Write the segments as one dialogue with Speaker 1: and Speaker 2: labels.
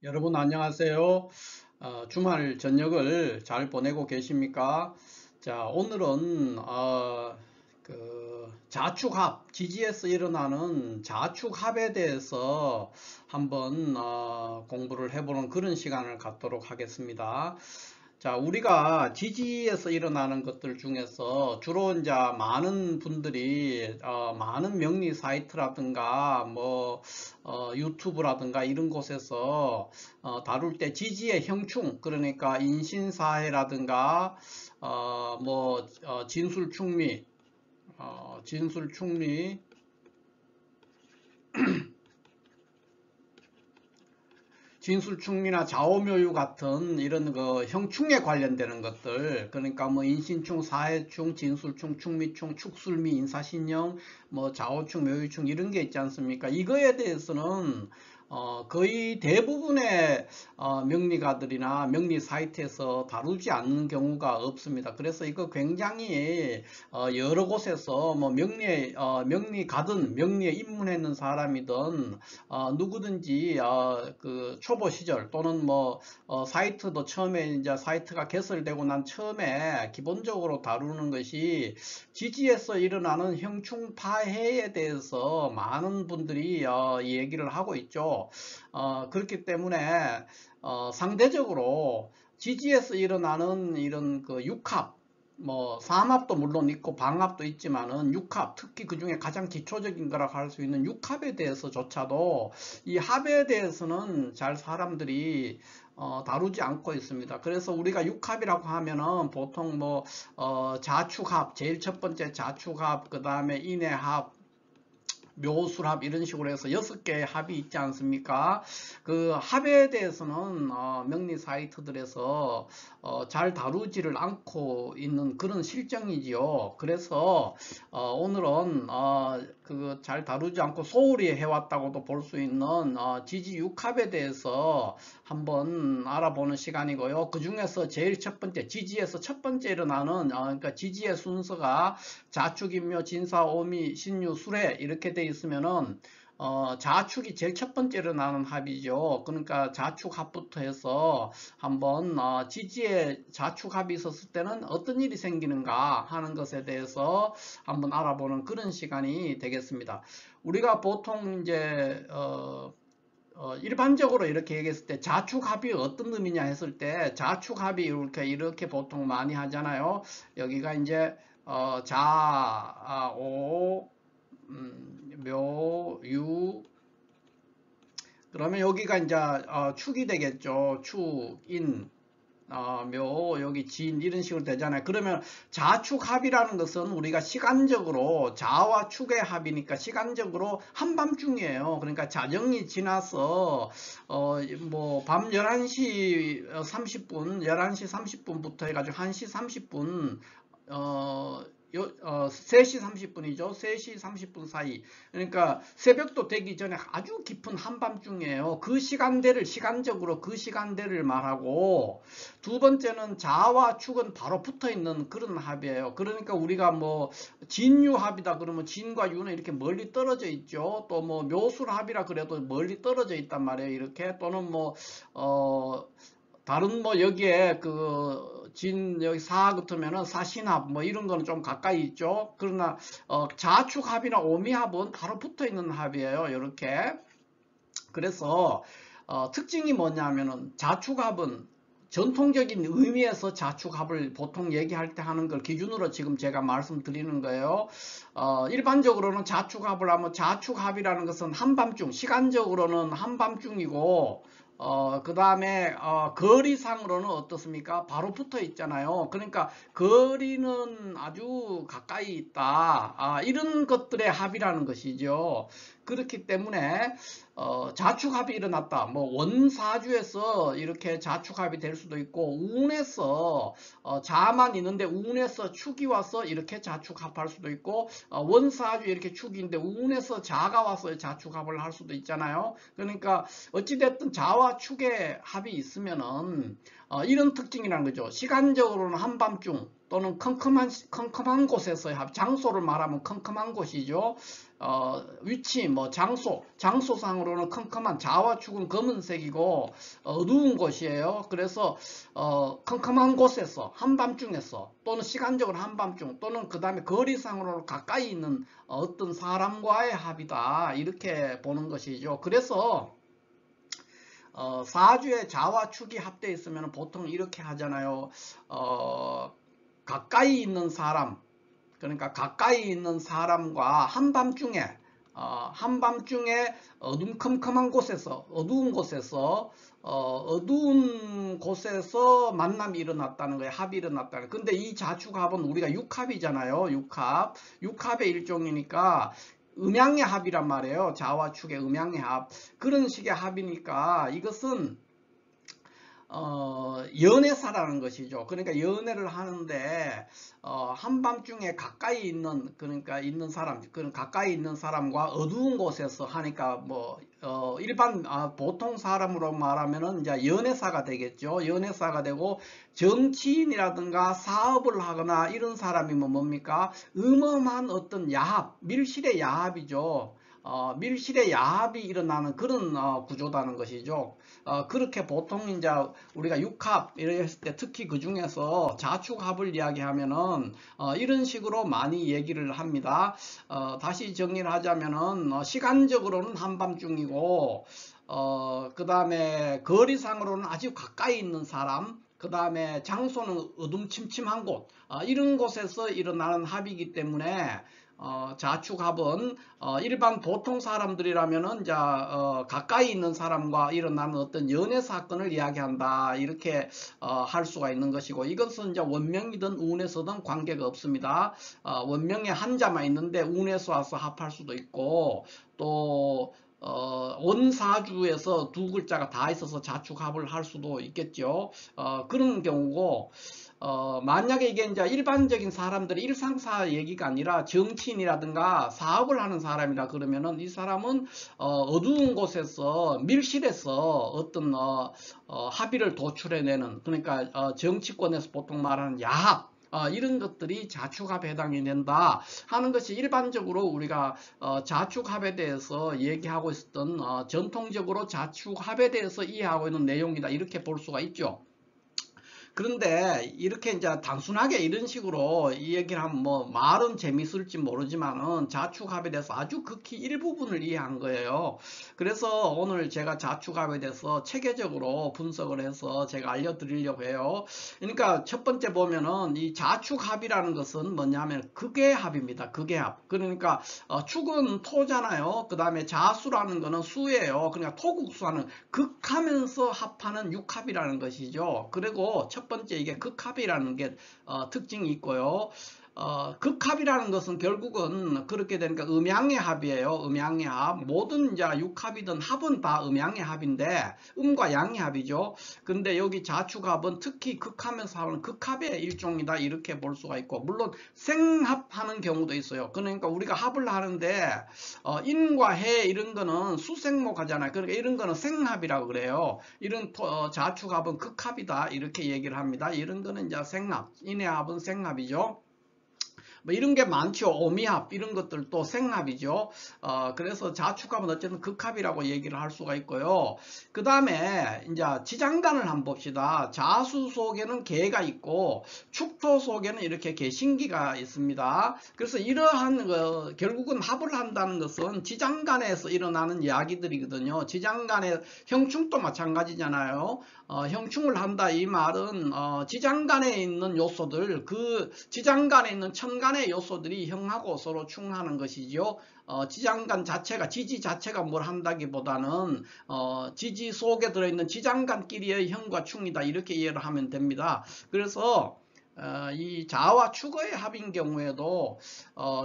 Speaker 1: 여러분 안녕하세요. 주말 저녁을 잘 보내고 계십니까? 자, 오늘은 자축합, 지지에서 일어나는 자축합에 대해서 한번 공부를 해보는 그런 시간을 갖도록 하겠습니다. 자, 우리가 지지에서 일어나는 것들 중에서 주로 이제 많은 분들이 많은 명리 사이트라든가 유튜브라든가 이런 곳에서 다룰 때 지지의 형충, 그러니까 인신사회라든가 진술충리, 진술충리, 진술충리나 좌우묘유 같은 이런 그 형충에 관련되는 것들, 그러니까 뭐 인신충, 사회충, 진술충, 충미충, 축술미, 인사신령, 뭐 좌우충, 묘유충 이런 게 있지 않습니까? 이거에 대해서는 거의 대부분의 명리가들이나 명리 사이트에서 다루지 않는 경우가 없습니다. 그래서 이거 굉장히 여러 곳에서 뭐 명리가든 명리에 입문했는 사람이든 누구든지 그 초보 시절 또는 사이트도 처음에 이제 사이트가 개설되고 난 처음에 기본적으로 다루는 것이 지지에서 일어나는 형충파해에 대해서 많은 분들이 얘기를 하고 있죠. 그렇기 때문에 상대적으로 지지에서 일어나는 이런 그 육합, 삼합도 물론 있고 방합도 있지만은 육합, 특히 그 중에 가장 기초적인 거라고 할 수 있는 육합에 대해서조차도 이 합에 대해서는 잘 사람들이 다루지 않고 있습니다. 그래서 우리가 육합이라고 하면은 보통 자축합, 제일 첫 번째 자축합, 그 다음에 인해합, 묘술합 이런 식으로 해서 6개의 합이 있지 않습니까? 그 합에 대해서는 명리 사이트들에서 잘 다루지를 않고 있는 그런 실정이지요. 그래서 오늘은 그 잘 다루지 않고 소홀히 해왔다고도 볼 수 있는 지지 육합에 대해서 한번 알아보는 시간이고요. 그 중에서 제일 첫 번째, 지지에서 첫 번째 일어나는 그러니까 지지의 순서가 자축인묘, 진사, 오미, 신유, 수례 이렇게 돼 있으면은 자축이 제일 첫 번째로 나는 합이죠. 그러니까 자축합부터 해서 한번 지지에 자축합이 있었을 때는 어떤 일이 생기는가 하는 것에 대해서 한번 알아보는 그런 시간이 되겠습니다. 우리가 보통 이제 일반적으로 이렇게 얘기했을 때 자축합이 어떤 의미냐 했을 때 자축합이 이렇게 보통 많이 하잖아요. 여기가 이제 오, 묘, 유, 그러면 여기가 이제 축이 되겠죠. 축, 인, 묘, 여기 진 이런 식으로 되잖아요. 그러면 자축합이라는 것은 우리가 시간적으로 자와 축의 합이니까 시간적으로 한밤중이에요. 그러니까 자정이 지나서 밤 11시 30분, 11시 30분부터 해가지고 1시 30분 3시 30분이죠. 3시 30분 사이. 그러니까 새벽도 되기 전에 아주 깊은 한밤중이에요. 그 시간대를, 시간적으로 그 시간대를 말하고, 두 번째는 자와 축은 바로 붙어 있는 그런 합이에요. 그러니까 우리가 진유합이다 그러면 진과 유는 이렇게 멀리 떨어져 있죠. 또 묘술합이라 그래도 멀리 떨어져 있단 말이에요. 이렇게. 또는 다른 여기에 여기 사 같으면은 사신합 이런 거는 좀 가까이 있죠. 그러나 자축합이나 오미합은 바로 붙어 있는 합이에요. 이렇게. 그래서 특징이 뭐냐면은 자축합은 전통적인 의미에서 자축합을 보통 얘기할 때 하는 걸 기준으로 지금 제가 말씀드리는 거예요. 일반적으로는 자축합을 하면 자축합이라는 것은 한밤중, 시간적으로는 한밤중이고 그 다음에 거리상으로는 어떻습니까? 바로 붙어 있잖아요. 그러니까 거리는 아주 가까이 있다. 이런 것들의 합이라는 것이죠. 그렇기 때문에 자축합이 일어났다. 원사주에서 이렇게 자축합이 될 수도 있고 운에서 자만 있는데 운에서 축이 와서 이렇게 자축합할 수도 있고 원사주 이렇게 축이 있는데 운에서 자가 와서 자축합을 할 수도 있잖아요. 그러니까 어찌됐든 자와 축의 합이 있으면은 이런 특징이라는 거죠. 시간적으로는 한밤중, 또는 컴컴한 곳에서의 합, 장소를 말하면 컴컴한 곳이죠. 위치, 뭐 장소상으로는 컴컴한, 자와 축은 검은색이고 어두운 곳이에요. 그래서 컴컴한 곳에서, 한밤중에서, 또는 시간적으로 한밤중, 또는 그 다음에 거리상으로 가까이 있는 어떤 사람과의 합이다, 이렇게 보는 것이죠. 그래서 사주에 자와 축이 합되어 있으면 보통 이렇게 하잖아요. 가까이 있는 사람, 그러니까 가까이 있는 사람과 한밤중에 어둠컴컴한 곳에서, 어두운 곳에서 만남이 일어났다는 거예요. 합이 일어났다는 거예요. 근데 이 자축합은 우리가 육합이잖아요. 육합의 일종이니까 음양의 합이란 말이에요. 자와 축의 음양의 합. 그런 식의 합이니까 이것은 연애사라는 것이죠. 그러니까 연애를 하는데 한밤중에 가까이 있는, 그러니까 있는 사람, 그런 가까이 있는 사람과 어두운 곳에서 하니까 뭐 일반 보통 사람으로 말하면은 이제 연애사가 되겠죠. 연애사가 되고, 정치인이라든가 사업을 하거나 이런 사람이면 뭡니까? 어마어마한 어떤 야합, 밀실의 야합이죠. 밀실의 야합이 일어나는 그런 구조다는 것이죠. 그렇게 보통 이제 우리가 육합 이랬을 때, 특히 그 중에서 자축합을 이야기하면은 이런 식으로 많이 얘기를 합니다. 다시 정리를 하자면은 시간적으로는 한밤중이고, 그 다음에 거리상으로는 아주 가까이 있는 사람, 그 다음에 장소는 어둠침침한 곳, 이런 곳에서 일어나는 합이기 때문에 자축합은 일반 보통 사람들이라면은 가까이 있는 사람과 일어나는 어떤 연애 사건을 이야기한다, 이렇게 할 수가 있는 것이고, 이것은 이제 원명이든 운에서든 관계가 없습니다. 원명에 한자만 있는데 운에서 와서 합할 수도 있고, 또 원사주에서 두 글자가 다 있어서 자축합을 할 수도 있겠죠. 그런 경우고, 만약에 이게 이제 일반적인 사람들의 일상사 얘기가 아니라 정치인이라든가 사업을 하는 사람이라 그러면은 이 사람은 어두운 곳에서, 밀실에서 어떤 합의를 도출해내는, 그러니까 정치권에서 보통 말하는 야합, 이런 것들이 자축합에 해당이 된다 하는 것이 일반적으로 우리가 자축합에 대해서 얘기하고 있었던, 전통적으로 자축합에 대해서 이해하고 있는 내용이다, 이렇게 볼 수가 있죠. 그런데 이렇게 이제 단순하게 이런 식으로 이 얘기를 하면 뭐 말은 재밌을지 모르지만은 자축합에 대해서 아주 극히 일부분을 이해한 거예요. 그래서 오늘 제가 자축합에 대해서 체계적으로 분석을 해서 제가 알려드리려고 해요. 그러니까 첫 번째 보면은 이 자축합이라는 것은 뭐냐면 극의 합입니다. 극의 합. 그러니까 축은 토잖아요. 그 다음에 자수라는 거는 수예요. 그러니까 토국수하는, 극하면서 합하는 육합이라는 것이죠. 그리고 첫 번째, 이게 극합이라는 게 특징이 있고요. 극합이라는 것은 결국은 그렇게 되니까 음양의 합이에요. 음양의 합. 모든 이제 육합이든 합은 다 음양의 합인데, 음과 양의 합이죠. 근데 여기 자축합은 특히 극하면서 하는 극합의 일종이다, 이렇게 볼 수가 있고, 물론 생합하는 경우도 있어요. 그러니까 우리가 합을 하는데 인과 해 이런 거는 수생목 하잖아요. 그러니까 이런 거는 생합이라고 그래요. 이런 자축합은 극합이다, 이렇게 얘기를 합니다. 이런 거는 이제 생합, 인의 합은 생합이죠. 뭐 이런 게 많죠. 오미합 이런 것들도 생합이죠. 그래서 자축합은 어쨌든 극합이라고 얘기를 할 수가 있고요. 그 다음에 이제 지장간을 한번 봅시다. 자수 속에는 개가 있고 축토 속에는 이렇게 개신기가 있습니다. 그래서 이러한 결국은 합을 한다는 것은 지장간에서 일어나는 이야기들이거든요. 지장간의 형충도 마찬가지잖아요. 형충을 한다, 이 말은 지장간에 있는 요소들, 그 지장간에 있는 천간의 요소들이 형하고 서로 충하는 것이죠. 지장간 자체가, 지지 자체가 뭘 한다기보다는 지지 속에 들어있는 지장간끼리의 형과 충이다, 이렇게 이해를 하면 됩니다. 그래서 이 자와 축의 합인 경우에도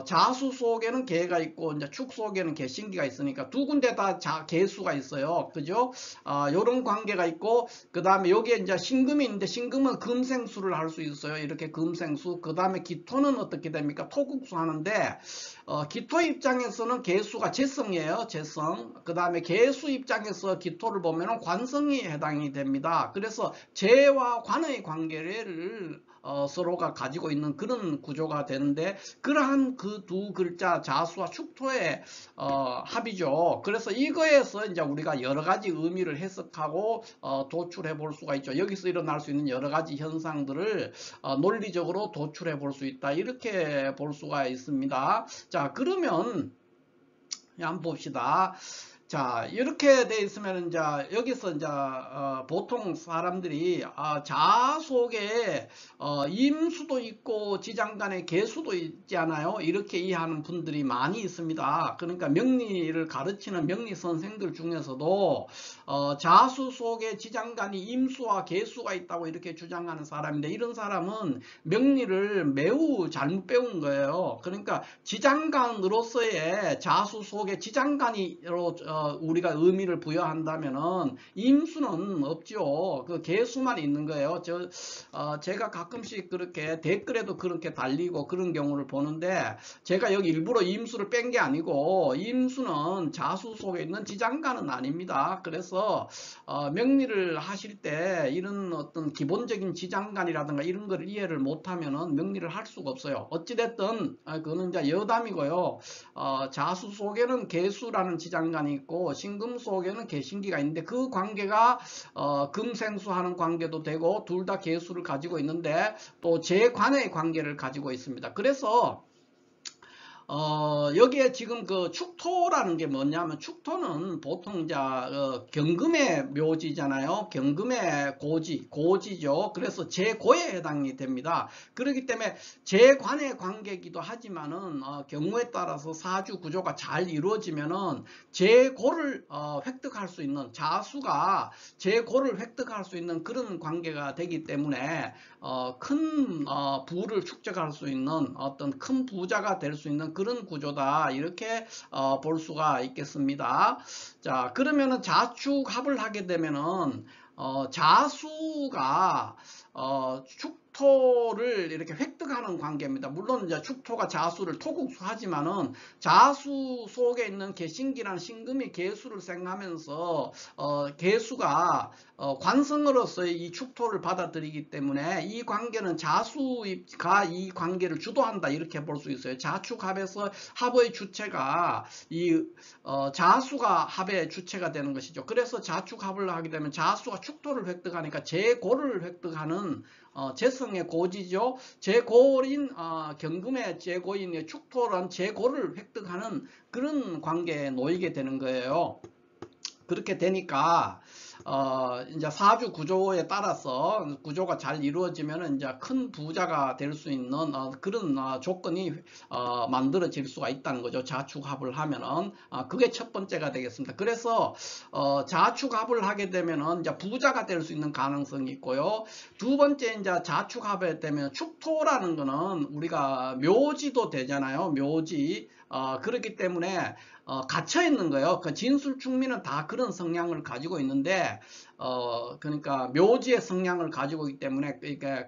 Speaker 1: 자수 속에는 개가 있고 이제 축 속에는 개신기가 있으니까 두 군데 다 개수가 있어요. 그죠? 요런 관계가 있고, 그 다음에 여기에 이제 신금이 있는데, 신금은 금생수를 할 수 있어요. 이렇게 금생수. 그 다음에 기토는 어떻게 됩니까? 토국수 하는데, 기토 입장에서는 개수가 재성이에요. 재성. 그 다음에 개수 입장에서 기토를 보면 관성이 해당이 됩니다. 그래서 재와 관의 관계를 서로가 가지고 있는 그런 구조가 되는데, 그러한 그 두 글자 자수와 축토의 합이죠. 그래서 이거에서 이제 우리가 여러 가지 의미를 해석하고 도출해 볼 수가 있죠. 여기서 일어날 수 있는 여러 가지 현상들을 논리적으로 도출해 볼 수 있다, 이렇게 볼 수가 있습니다. 자, 그러면 한번 봅시다. 자, 이렇게 돼 있으면 이제 여기서 이제 보통 사람들이 자 속에 임수도 있고 지장간에 개수도 있지 않아요? 이렇게 이해하는 분들이 많이 있습니다. 그러니까 명리를 가르치는 명리 선생들 중에서도 자수 속에 지장간이 임수와 개수가 있다고 이렇게 주장하는 사람인데, 이런 사람은 명리를 매우 잘못 배운 거예요. 그러니까 지장간으로서의 자수 속에 지장간이로 우리가 의미를 부여한다면은 임수는 없죠. 그 개수만 있는 거예요. 제가 가끔씩 그렇게 댓글에도 그렇게 달리고 그런 경우를 보는데, 제가 여기 일부러 임수를 뺀 게 아니고, 임수는 자수 속에 있는 지장간은 아닙니다. 그래서 명리를 하실 때 이런 어떤 기본적인 지장간이라든가 이런 걸 이해를 못하면은 명리를 할 수가 없어요. 어찌됐든 그거는 이제 여담이고요. 자수 속에는 개수라는 지장간이 있고 신금 속에는 개신기가 있는데, 그 관계가 금생수하는 관계도 되고 둘 다 개수를 가지고 있는데 또 재관의 관계를 가지고 있습니다. 그래서 여기에 지금 그 축토라는 게 뭐냐면, 축토는 보통 이제 경금의 묘지잖아요. 경금의 고지죠. 그래서 재고에 해당이 됩니다. 그렇기 때문에 재관의 관계이기도 하지만은 경우에 따라서 사주 구조가 잘 이루어지면은 재고를 획득할 수 있는, 자수가 재고를 획득할 수 있는 그런 관계가 되기 때문에 큰 부를 축적할 수 있는 어떤 큰 부자가 될 수 있는 그런 구조다, 이렇게 볼 수가 있겠습니다. 자, 그러면은 자축합을 하게 되면은 자수가 축토를 이렇게 획득하는 관계입니다. 물론 이제 축토가 자수를 토국수하지만은 자수 속에 있는 개신기라는 신금이 개수를 생하면서 개수가 관성으로서의 이 축토를 받아들이기 때문에 이 관계는 자수가 이 관계를 주도한다, 이렇게 볼 수 있어요. 자축합에서 합의 주체가 이 자수가 합의 주체가 되는 것이죠. 그래서 자축합을 하게 되면 자수가 축토를 획득하니까 재고를 획득하는 재성의 고지죠. 재고인 경금의 재고인 축토란 재고를 획득하는 그런 관계에 놓이게 되는 거예요. 그렇게 되니까 이제 사주 구조에 따라서 구조가 잘 이루어지면 이제 큰 부자가 될 수 있는 그런 조건이 만들어질 수가 있다는 거죠. 자축합을 하면은 그게 첫 번째가 되겠습니다. 그래서 자축합을 하게 되면은 이제 부자가 될 수 있는 가능성이 있고요. 두 번째, 이제 자축합에 되면 축토라는 거는 우리가 묘지도 되잖아요. 묘지. 그렇기 때문에 갇혀 있는 거예요. 그 진술충미는 다 그런 성향을 가지고 있는데, 그러니까 묘지의 성향을 가지고 있기 때문에 이게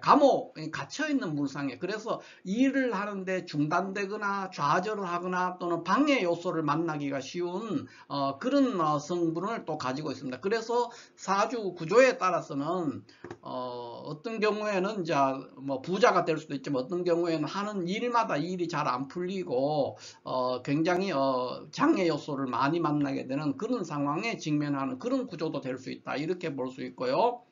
Speaker 1: 갇혀 있는 물상이에요. 그래서 일을 하는데 중단되거나 좌절을 하거나 또는 방해 요소를 만나기가 쉬운 그런 성분을 또 가지고 있습니다. 그래서 사주 구조에 따라서는 어떤 경우에는 이제 뭐 부자가 될 수도 있지만, 어떤 경우에는 하는 일마다 일이 잘 안 풀리고 굉장히 장애 요소를 많이 만나게 되는 그런 상황에 직면하는 그런 구조도 될 수 있다, 이렇게 볼 수 있고요.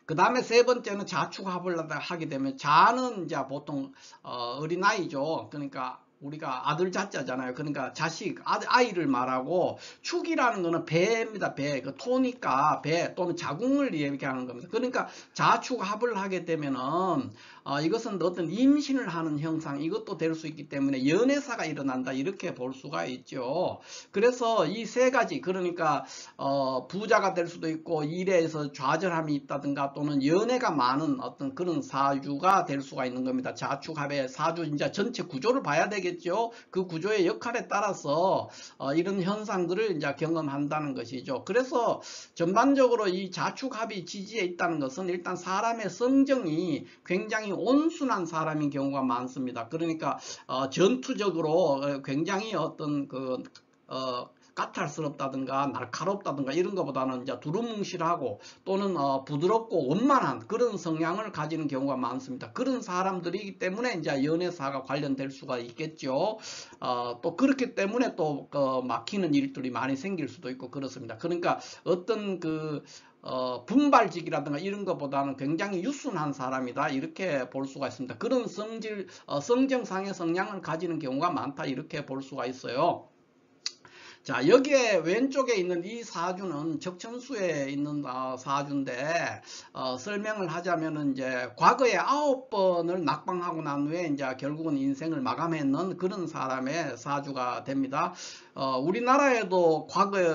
Speaker 1: 그 다음에 세 번째는 자축합을 하게 되면, 자는 이제 보통 어린아이죠. 그러니까 우리가 아들 자자잖아요. 그러니까 자식, 아이를 말하고, 축이라는 거는 배입니다. 배. 그 토니까 배 또는 자궁을 얘기하는 겁니다. 그러니까 자축합을 하게 되면은 이것은 어떤 임신을 하는 형상, 이것도 될 수 있기 때문에 연애사가 일어난다, 이렇게 볼 수가 있죠. 그래서 이 세 가지, 그러니까 부자가 될 수도 있고 일에서 좌절함이 있다든가 또는 연애가 많은 어떤 그런 사주가 될 수가 있는 겁니다. 자축합의 사주 이제 전체 구조를 봐야 되기 있겠죠. 그 구조의 역할에 따라서 이런 현상들을 이제 경험한다는 것이죠. 그래서 전반적으로 이 자축합이 지지에 있다는 것은 일단 사람의 성정이 굉장히 온순한 사람인 경우가 많습니다. 그러니까 전투적으로 굉장히 어떤 까탈스럽다든가 날카롭다든가 이런 것보다는 이제 두루뭉실하고 또는 부드럽고 원만한 그런 성향을 가지는 경우가 많습니다. 그런 사람들이기 때문에 이제 연애사가 관련될 수가 있겠죠. 또 그렇기 때문에 또 막히는 일들이 많이 생길 수도 있고 그렇습니다. 그러니까 어떤 분발직이라든가 이런 것보다는 굉장히 유순한 사람이다 이렇게 볼 수가 있습니다. 그런 성정상의 성향을 가지는 경우가 많다 이렇게 볼 수가 있어요. 자, 여기에 왼쪽에 있는 이 사주는 적천수에 있는 사주인데 설명을 하자면은 이제 과거에 9번을 낙방하고 난 후에 이제 결국은 인생을 마감했는 그런 사람의 사주가 됩니다. 우리나라에도 과거에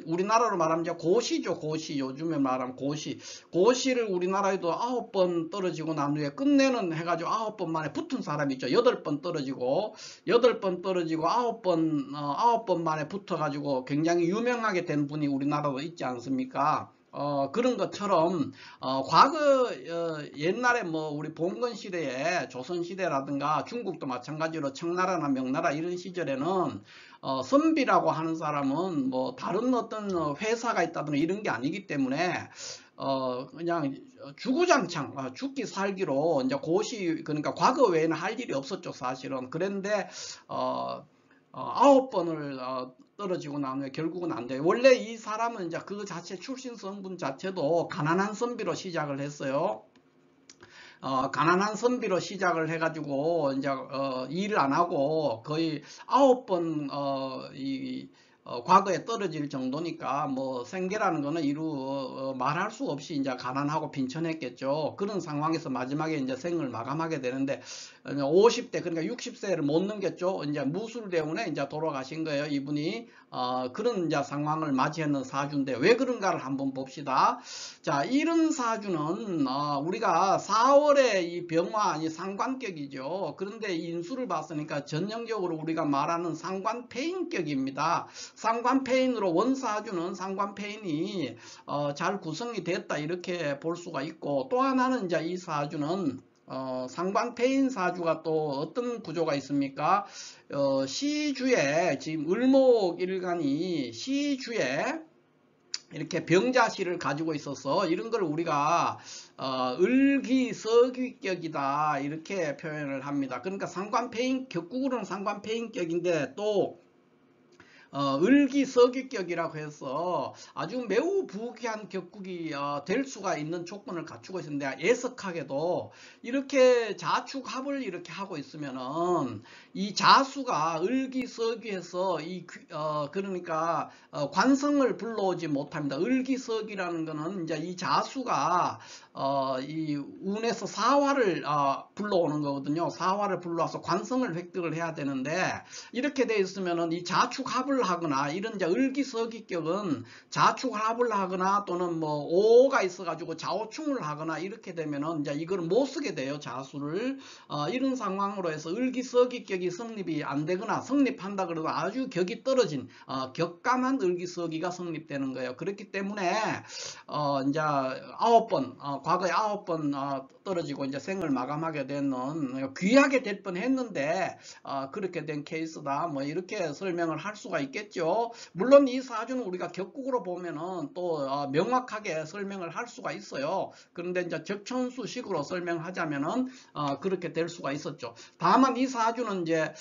Speaker 1: 우리나라로 말하면 이제 고시죠. 고시. 요즘에 말하면 고시를 우리나라에도 9번 떨어지고 난 후에 끝내는 해가지고 9번 만에 붙은 사람이 있죠. 8번 떨어지고 9번 만에 붙어가지고 굉장히 유명하게 된 분이 우리나라도 있지 않습니까? 그런 것처럼 과거 옛날에 뭐 우리 봉건 시대에 조선 시대라든가 중국도 마찬가지로 청나라나 명나라 이런 시절에는 선비라고 하는 사람은 뭐 다른 어떤 회사가 있다든가 이런 게 아니기 때문에 그냥 주구장창 죽기 살기로 이제 고시 그러니까 과거 외에는 할 일이 없었죠 사실은. 그런데 9번을 떨어지고 난 후에 결국은 안 돼요. 원래 이 사람은 이제 그 자체 출신 성분 자체도 가난한 선비로 시작을 했어요. 가난한 선비로 시작을 해가지고 이제 일을 안 하고 거의 9번 과거에 떨어질 정도니까 뭐 생계라는 거는 말할 수 없이 이제 가난하고 빈천했겠죠. 그런 상황에서 마지막에 이제 생을 마감하게 되는데 50대 그러니까 60세를 못 넘겼죠. 이제 무술대운에 이제 돌아가신 거예요. 이분이 그런 이제 상황을 맞이했는 사주인데 왜 그런가를 한번 봅시다. 자, 이런 사주는 우리가 4월에 이 병화 상관격이죠. 그런데 인수를 봤으니까 전형적으로 우리가 말하는 상관폐인격입니다. 상관폐인으로 원사주는 상관폐인이 잘 구성이 됐다 이렇게 볼 수가 있고, 또 하나는 이제 이 사주는 상관폐인 사주가 또 어떤 구조가 있습니까? 시주에 지금 을목일간이 시주에 이렇게 병자시를 가지고 있어서 이런 걸 우리가 을기서기격이다 이렇게 표현을 합니다. 그러니까 상관폐인 격국으로는 상관폐인격인데 또 을기서기격이라고 해서 아주 매우 부귀한 격국이 될 수가 있는 조건을 갖추고 있는데, 애석하게도 이렇게 자축합을 이렇게 하고 있으면은 이 자수가 을기서기해서 그러니까 관성을 불러오지 못합니다. 을기서기라는 거는 이제 이 자수가 이 운에서 사화를 불러오는 거거든요. 사화를 불러와서 관성을 획득을 해야 되는데, 이렇게 돼 있으면은 이 자축합을 하거나 이런 이제 을기서기격은 자축합을 하거나 또는 뭐 오가 있어가지고 좌우충을 하거나 이렇게 되면은 이제 이걸 못 쓰게 돼요. 자수를. 이런 상황으로 해서 을기서기격이 성립이 안 되거나 성립한다 그래도 아주 격이 떨어진 격감한 을기서기가 성립되는 거예요. 그렇기 때문에 이제 9번 과거에 9번 떨어지고 이제 생을 마감하게 되는 귀하게 될 뻔했는데 그렇게 된 케이스다. 뭐 이렇게 설명을 할 수가 있겠죠. 물론 이 사주는 우리가 격국으로 보면은 또 명확하게 설명을 할 수가 있어요. 그런데 이제 적천수식으로 설명하자면은 그렇게 될 수가 있었죠. 다만 이 사주는 이제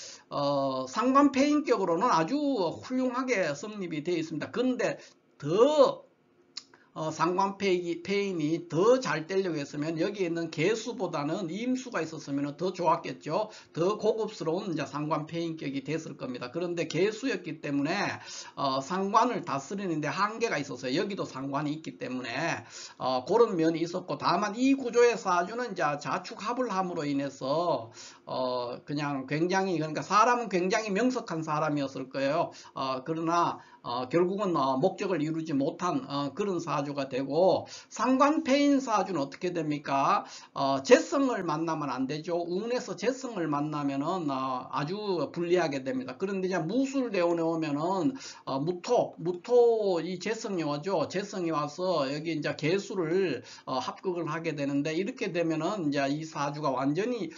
Speaker 1: 상관폐인격으로는 아주 훌륭하게 성립이 되어 있습니다. 그런데 더 상관폐인이 더 잘 되려고 했으면 여기에 있는 개수보다는 임수가 있었으면 더 좋았겠죠. 더 고급스러운 이제 상관폐인격이 됐을 겁니다. 그런데 개수였기 때문에 상관을 다스리는데 한계가 있었어요. 여기도 상관이 있기 때문에 그런 면이 있었고, 다만 이 구조의 사주는 이제 자축합을 함으로 인해서 그냥 굉장히, 그러니까 사람은 굉장히 명석한 사람이었을 거예요. 그러나 결국은 목적을 이루지 못한 그런 사주가 되고, 상관패인 사주는 어떻게 됩니까? 재성을 만나면 안 되죠. 운에서 재성을 만나면은 아주 불리하게 됩니다. 그런데 이제 무술대운에 오면은 무토 이 재성이 오죠. 재성이 와서 여기 이제 개수를 합격을 하게 되는데, 이렇게 되면은 이제 이 사주가 완전히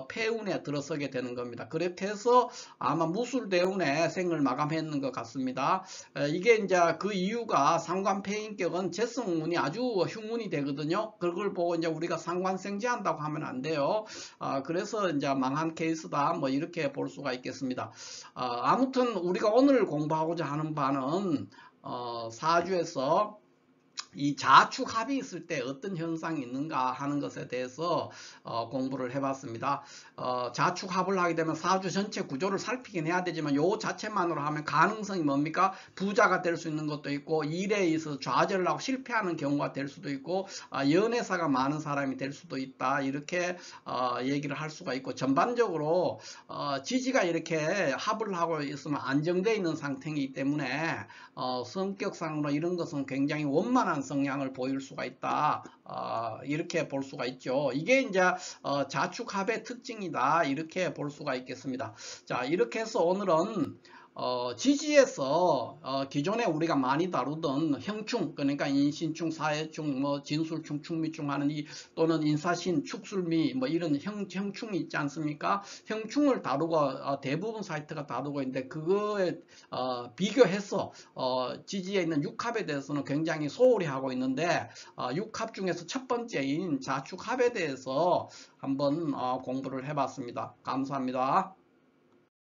Speaker 1: 폐운에 들어서게 되는 겁니다. 그렇게 해서 아마 무술대운에 생을 마감했는 것 같습니다. 이게 이제 그 이유가 상관패인격은 재성운이 아주 흉운이 되거든요. 그걸 보고 이제 우리가 상관생지한다고 하면 안 돼요. 그래서 이제 망한 케이스다, 뭐 이렇게 볼 수가 있겠습니다. 아무튼 우리가 오늘 공부하고자 하는 바는 사주에서 이 자축합이 있을 때 어떤 현상이 있는가 하는 것에 대해서 공부를 해봤습니다. 자축합을 하게 되면 사주 전체 구조를 살피긴 해야 되지만, 요 자체만으로 하면 가능성이 뭡니까? 부자가 될 수 있는 것도 있고, 일에 있어서 좌절을 하고 실패하는 경우가 될 수도 있고, 연애사가 많은 사람이 될 수도 있다, 이렇게 얘기를 할 수가 있고, 전반적으로 지지가 이렇게 합을 하고 있으면 안정되어 있는 상태이기 때문에 성격상으로 이런 것은 굉장히 원만한 성향을 보일 수가 있다, 이렇게 볼 수가 있죠. 이게 이제 자축합의 특징이다, 이렇게 볼 수가 있겠습니다. 자, 이렇게 해서 오늘은 지지에서 기존에 우리가 많이 다루던 형충, 그러니까 인신충, 사해충, 뭐 진술충, 충미충 하는 또는 인사신, 축술미, 뭐 이런 형충이 있지 않습니까? 형충을 다루고 대부분 사이트가 다루고 있는데, 그거에 비교해서 지지에 있는 육합에 대해서는 굉장히 소홀히 하고 있는데, 육합 중에서 첫 번째인 자축합에 대해서 한번 공부를 해봤습니다. 감사합니다.